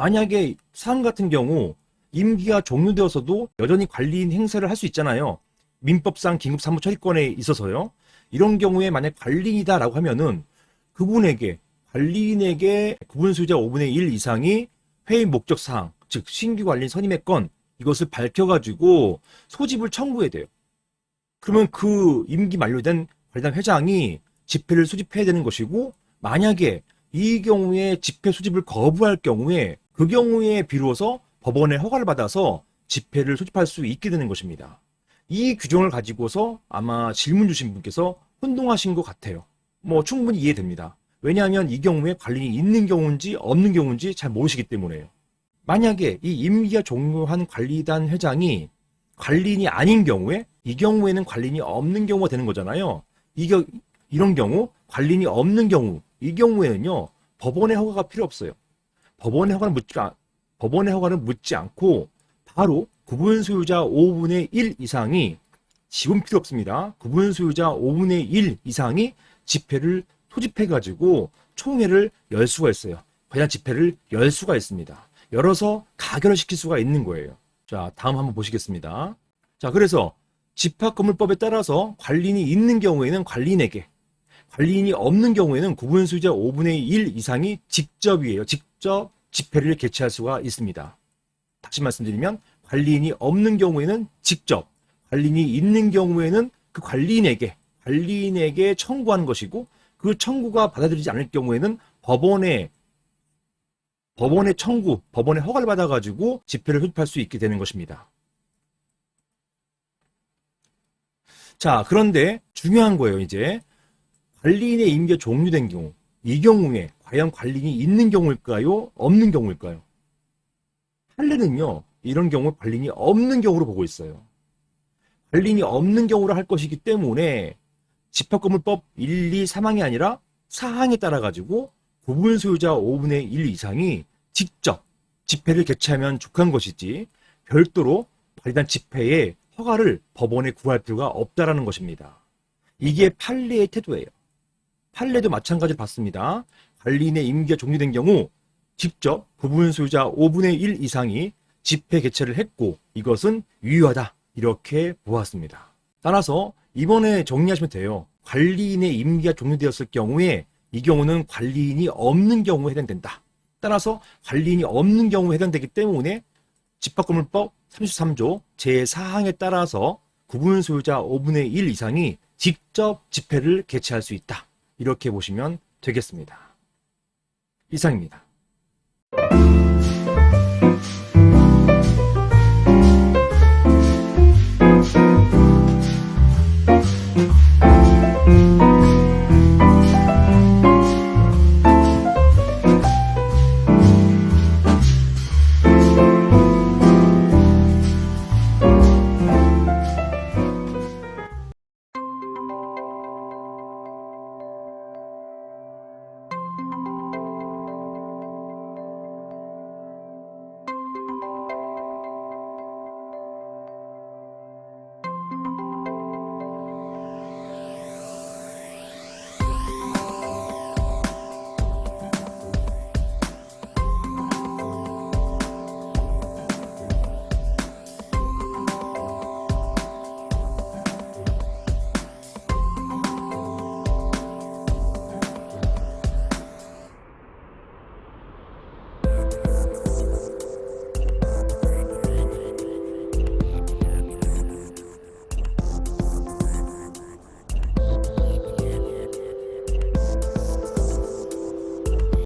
만약에 사항 같은 경우 임기가 종료되어서도 여전히 관리인 행세를 할 수 있잖아요. 민법상 긴급사무처리권에 있어서요. 이런 경우에 만약 관리인이다라고 하면은 그분에게 관리인에게 구분수유자 5분의 1 이상이 회의 목적 사항, 즉 신규 관리인 선임의 건 이것을 밝혀가지고 소집을 청구해야 돼요. 그러면 그 임기 만료된 관리단 회장이 집회를 수집해야 되는 것이고, 만약에 이 경우에 집회 수집을 거부할 경우에 그 경우에 비로소 법원의 허가를 받아서 집회를 수집할 수 있게 되는 것입니다. 이 규정을 가지고서 아마 질문 주신 분께서 혼동하신 것 같아요. 충분히 이해됩니다. 왜냐하면 이 경우에 관리인이 있는 경우인지 없는 경우인지 잘 모르시기 때문에요. 만약에 이 임기가 종료한 관리단 회장이 관리인이 아닌 경우에, 이 경우에는 관리인이 없는 경우가 되는 거잖아요. 이런 경우, 관리인이 없는 경우, 이 경우에는요, 법원의 허가가 필요 없어요. 법원의 허가는 묻지 않고 바로 구분 소유자 5분의 1 이상이, 지분 필요 없습니다. 구분 소유자 5분의 1 이상이 집회를 소집해가지고 총회를 열 수가 있어요. 관련 집회를 열 수가 있습니다. 열어서 가결을 시킬 수가 있는 거예요. 자, 다음 한번 보시겠습니다. 자, 그래서 집합건물법에 따라서 관리인이 있는 경우에는 관리인에게, 관리인이 없는 경우에는 구분 소유자 5분의 1 이상이 직접 집회를 개최할 수가 있습니다. 다시 말씀드리면 관리인이 없는 경우에는 직접, 관리인이 있는 경우에는 그 관리인에게 청구하는 것이고, 그 청구가 받아들이지 않을 경우에는 법원의 허가를 받아가지고 집회를 수집할 수 있게 되는 것입니다. 자, 그런데 중요한 거예요. 이제 관리인의 임기가 종료된 경우, 이 경우에 과연 관리인이 있는 경우일까요? 없는 경우일까요? 판례는요, 이런 경우 관리인이 없는 경우로 보고 있어요. 관리인이 없는 경우로 할 것이기 때문에 집합건물법 1, 2, 3항이 아니라 4항에 따라 가지고 구분 소유자 5분의 1 이상이 직접 집회를 개최하면 족한 것이지, 별도로 관리단 집회에 허가를 법원에 구할 필요가 없다라는 것입니다. 이게 판례의 태도예요. 판례도 마찬가지로 봤습니다. 관리인의 임기가 종료된 경우 직접 구분 소유자 5분의 1 이상이 집회 개최를 했고, 이것은 유효하다, 이렇게 보았습니다. 따라서 이번에 정리하시면 돼요. 관리인의 임기가 종료되었을 경우에 이 경우는 관리인이 없는 경우에 해당된다. 따라서 관리인이 없는 경우에 해당되기 때문에 집합건물법 33조 제4항에 따라서 구분 소유자 5분의 1 이상이 직접 집회를 개최할 수 있다. 이렇게 보시면 되겠습니다. 이상입니다.